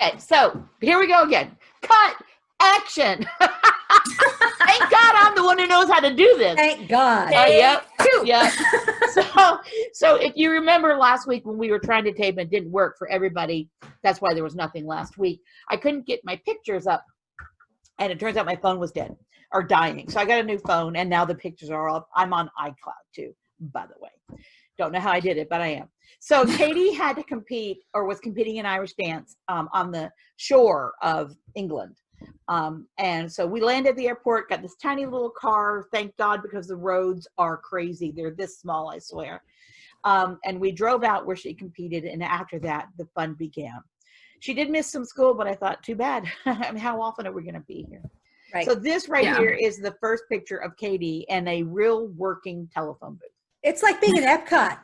Okay, so here we go again. Cut. Action. Thank God I'm the one who knows how to do this. Thank God. Yep. So if you remember last week when we were trying to tape and it didn't work for everybody, that's why there was nothing last week. I couldn't get my pictures up, and it turns out my phone was dead or dying. So I got a new phone, and now the pictures are all up. I'm on iCloud too, by the way. Don't know how I did it, but I am. So Katie had to compete, or was competing in Irish dance on the shore of England. And so we landed at the airport, got this tiny little car, thank God, because the roads are crazy. They're this small, I swear. And we drove out where she competed, and after that, the fun began. She did miss some school, but I thought, too bad. I mean, how often are we going to be here? Right. So this here is the first picture of Katie and a real working telephone booth. It's like being in Epcot.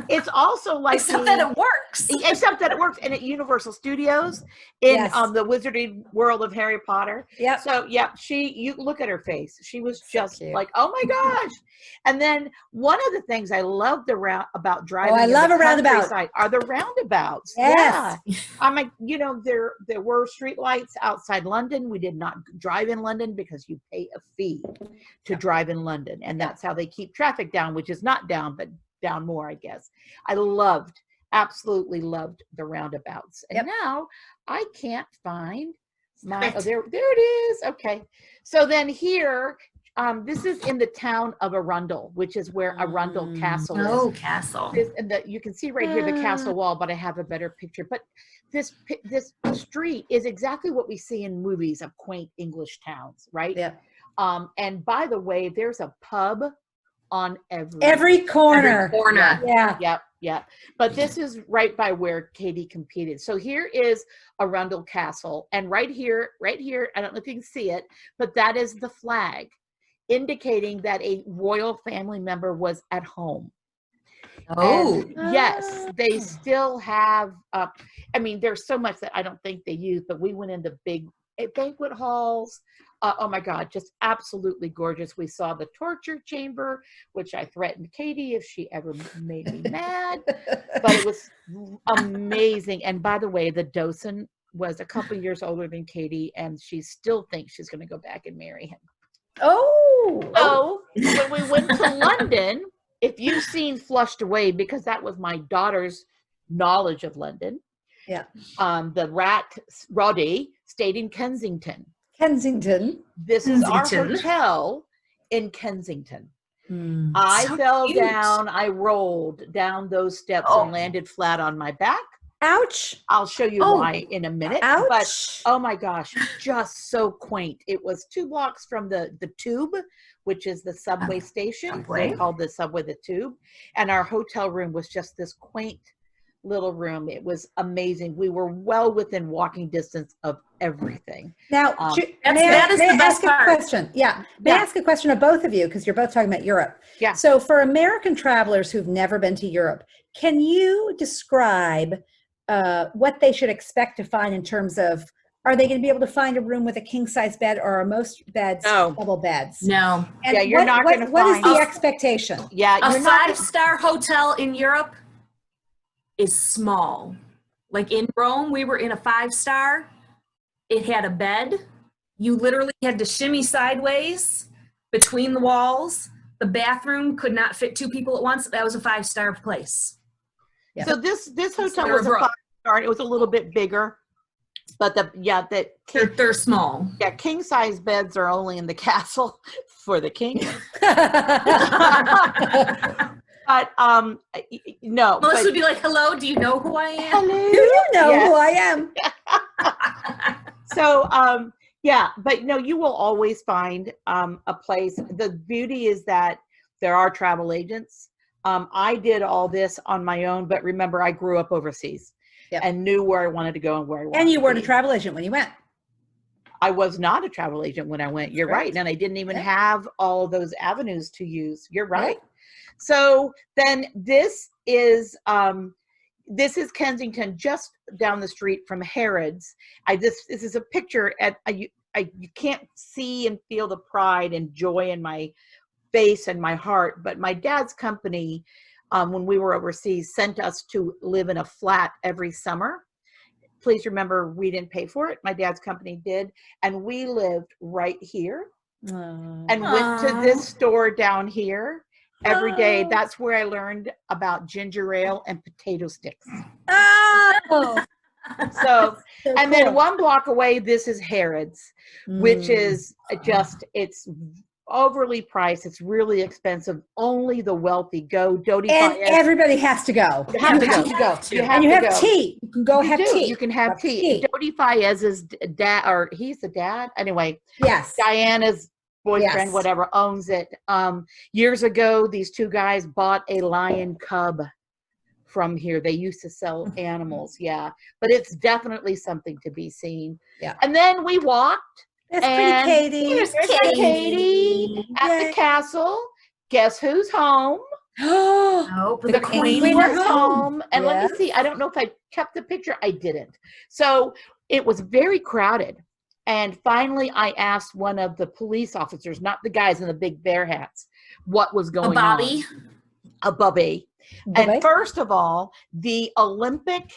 It's also like except that it works. Except that it works. And at Universal Studios in the Wizarding World of Harry Potter. Yeah. So you look at her face. She was just like, oh my gosh. And then one of the things I loved about driving I love a roundabout are the roundabouts. Yes. Yeah. I'm like, there were street lights outside London. We did not drive in London because you pay a fee to drive in London. And that's how they keep traffic down, which is not down, but down more, I guess. I absolutely loved the roundabouts. And now I can't find my, there it is. Okay. So then here, this is in the town of Arundel, which is where Arundel Castle is. Oh, castle. You can see right here the castle wall, but I have a better picture. But this street is exactly what we see in movies of quaint English towns, right? Yeah. And by the way, there's a pub on every corner. Yeah. But this is right by where Katie competed. So here is Arundel Castle, and right here, I don't know if you can see it, but that is the flag, indicating that a royal family member was at home. Yes, they still have. I mean, there's so much that I don't think they use, but we went into big banquet halls. Oh my God, just absolutely gorgeous. We saw the torture chamber, which I threatened Katie if she ever made me mad, but it was amazing. And by the way, the docent was a couple years older than Katie, and she still thinks she's going to go back and marry him. So when we went to London, if you've seen Flushed Away, because that was my daughter's knowledge of London. Yeah. The rat Roddy stayed in Kensington. This is our hotel in Kensington. I fell down. I rolled down those steps and landed flat on my back. Ouch. I'll show you why in a minute. Ouch. But oh my gosh, just so quaint. It was 2 blocks from the Tube, which is the subway station. They called the subway the Tube. And our hotel room was just this quaint little room. It was amazing. We were well within walking distance of everything. Now, that is the best part. Question? Yeah. May I ask a question of both of you, because you're both talking about Europe. Yeah. So for American travelers who've never been to Europe, can you describe what they should expect to find in terms of, are they going to be able to find a room with a king size bed, or are most beds double beds? No. And you're not going to find. What is the expectation? Yeah. A 5-star hotel in Europe is small. Like in Rome, we were in a 5-star. It had a bed. You literally had to shimmy sideways between the walls. The bathroom could not fit 2 people at once. That was a 5-star place. Yeah. So this hotel was a 5-star. It was a little bit bigger, but they're small. Yeah, king size beds are only in the castle for the king. But no. Melissa would be like, "Hello, do you know who I am? Hello, do you know who I am?" So but no, you will always find a place. The beauty is that there are travel agents. I did all this on my own, but remember, I grew up overseas and knew where I wanted to go and where I wanted. And you weren't a travel agent when you went. I was not a travel agent when I went. You're right, and I didn't even have all those avenues to use. You're right. So then this is Kensington, just down the street from Harrods. This is a picture you can't see and feel the pride and joy in my face and my heart, but my dad's company, when we were overseas, sent us to live in a flat every summer please remember, we didn't pay for it. My dad's company did. And we lived right here and went to this store down here every day. That's where I learned about ginger ale and potato sticks. Oh, So, and then cool. 1 block away, this is Harrods, which is just, it's overly priced. It's really expensive. Only the wealthy go. Dodi And Fayez. everybody has to go. You have to go. You have and you to have go. tea. You can go You have do. tea. You can have tea. Dodi Fayez's dad, or he's the dad. Anyway, Yes. Diana's boyfriend, Yes. whatever, owns it. Years ago, these 2 guys bought a lion cub from here. They used to sell animals. Yeah. But it's definitely something to be seen. Yeah. And then we walked. That's And pretty, Katie. There's Katie at the castle. Guess who's home? Oh, The queen was home. And let me see. I don't know if I kept the picture. I didn't. So it was very crowded. And finally, I asked one of the police officers, not the guys in the big bear hats, what was going on. A Bobby. And first of all, the Olympic,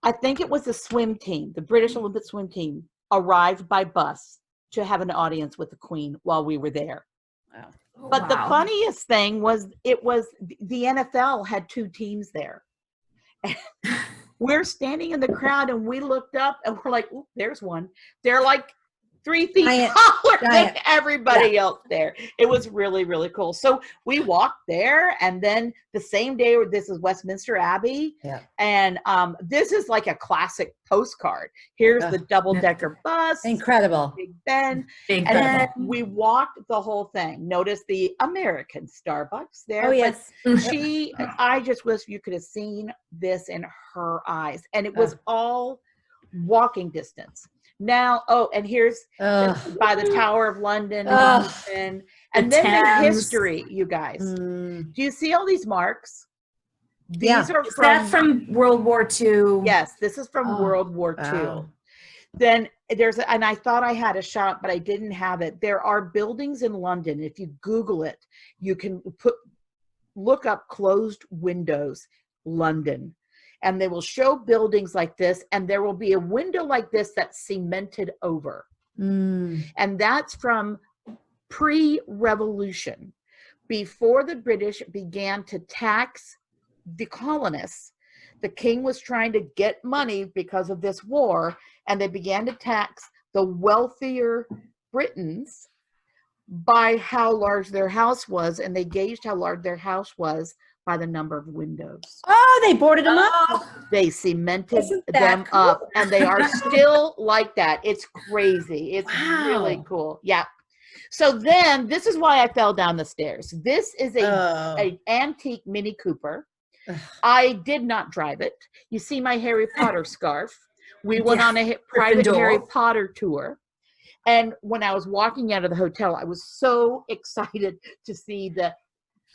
I think it was the swim team, the British Olympic swim team, arrived by bus to have an audience with the Queen while we were there. Wow. But the funniest thing was, the NFL had 2 teams there. We're standing in the crowd and we looked up and we're like, "Ooh, there's one." They're like 3 feet taller than everybody else there. It was really, really cool. So we walked there, and then the same day, this is Westminster Abbey. Yeah. And this is like a classic postcard. Here's the double-decker bus. Incredible. Big Ben. Big And Ben. then we walked the whole thing. Notice the American Starbucks there. Oh, yes. I just wish you could have seen this in her eyes. And it was all walking distance. Now, and here's by the Tower of London. And then the history, you guys. Do you see all these marks? These are Is that from World War II? Yes, this is from World War II. Then and I thought I had a shot, but I didn't have it. There are buildings in London. If you Google it, you can look up closed windows, London. And they will show buildings like this, and there will be a window like this that's cemented over. And that's from pre-revolution, before the British began to tax the colonists. The king was trying to get money because of this war, and they began to tax the wealthier Britons by how large their house was, and they gauged how large their house was by the number of windows. Oh, they boarded them up. They cemented them up, and they are still like that. It's crazy. It's really cool. Yeah. So then, this is why I fell down the stairs. This is a antique Mini Cooper. I did not drive it. You see my Harry Potter scarf. We went on a private Harry Potter tour. And when I was walking out of the hotel, I was so excited to see the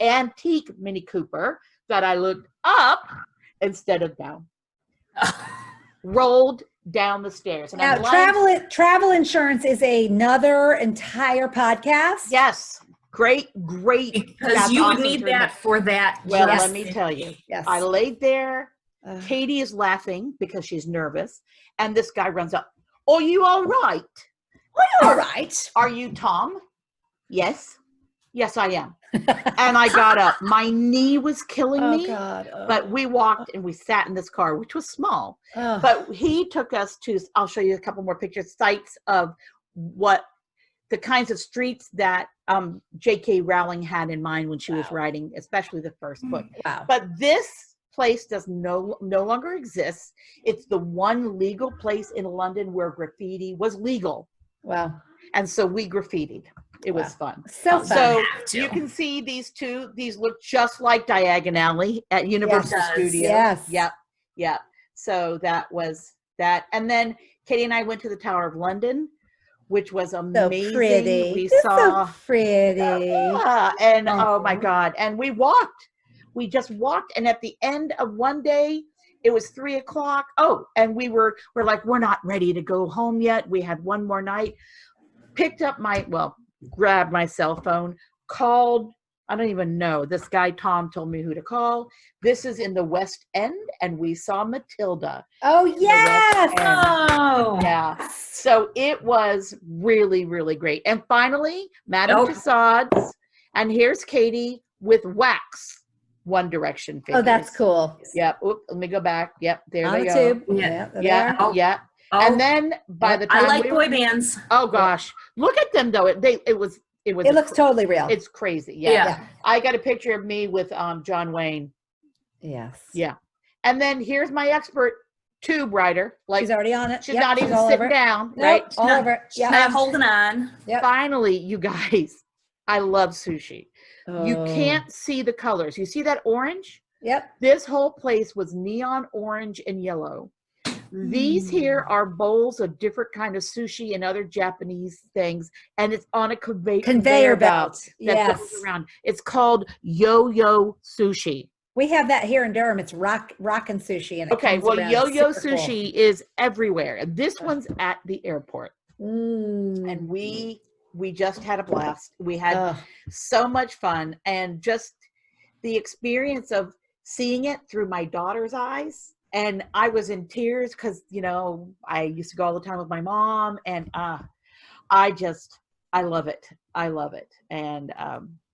antique Mini Cooper that I looked up instead of down. Rolled down the stairs. And now, travel insurance is another entire podcast. Yes. Great. Because you would need that for that. Well, let me tell you. Yes. I laid there. Katie is laughing because she's nervous. And this guy runs up. "Are you all right? Are you all right? Are you Tom?" "Yes. Yes, I am." And I got up. My knee was killing me. But we walked and we sat in this car, which was small. But he took us to, I'll show you a couple more pictures, sites of what the kinds of streets that J.K. Rowling had in mind when she was writing, especially the first book. But this place does no longer exist. It's the one legal place in London where graffiti was legal. Wow. And so we graffitied. It was fun. So fun. So you can see these two. These look just like Diagon Alley at Universal Studios. Yes. Yep. So that was that. And then Katie and I went to the Tower of London, which was amazing. So pretty. We saw so pretty. And oh my God. And we walked. We just walked. And at the end of one day, it was 3:00. Oh, and we're like, we're not ready to go home yet. We had one more night. Picked up grabbed my cell phone, called I don't even know. This guy, Tom, told me who to call. This is in the West End, and we saw Matilda. Oh, in the West yes. End. Oh. Yeah. So it was really, really great. And finally, Madame Nope. Tussauds. And here's Katie with wax One Direction figures. Oh, that's cool. Yep. Oop, let me go back. Yep. There On they the go. tube. Yeah. Yeah, there they Yeah. are. Oh. Yeah. Oh, And then by the time I like we boy bands. oh gosh, look at them though. It was It looks totally real. it's crazy. Yeah. Yeah. I got a picture of me with John Wayne. Yes. Yeah. And then here's my expert tube rider. Like She's already on it. she's Yep, not even all sitting over it. down, Nope, right? all not- over it. She's Yeah. not holding on. Yep. Finally, you guys, I love sushi. You Oh. can't see the colors. You see that orange? Yep. This whole place was neon orange and yellow. These here are bowls of different kind of sushi and other Japanese things, and it's on a Conveyor belt. that Yes. goes around. It's called yo-yo sushi. We have that here in Durham. It's rockin' sushi. And it Okay, comes well, around. yo-yo Super cool. sushi is everywhere, and this one's at the airport. Mm. And we just had a blast. We had Ugh. so much fun, and just the experience of seeing it through my daughter's eyes. And I was in tears because, you know, I used to go all the time with my mom, and I love it. I love it. And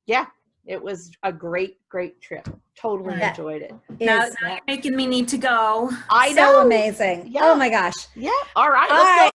yeah, it was a great trip. Totally That enjoyed it. Now Is you're making me need to go. I so know. amazing. Yeah. Oh my gosh. Yeah. All right. All Let's right.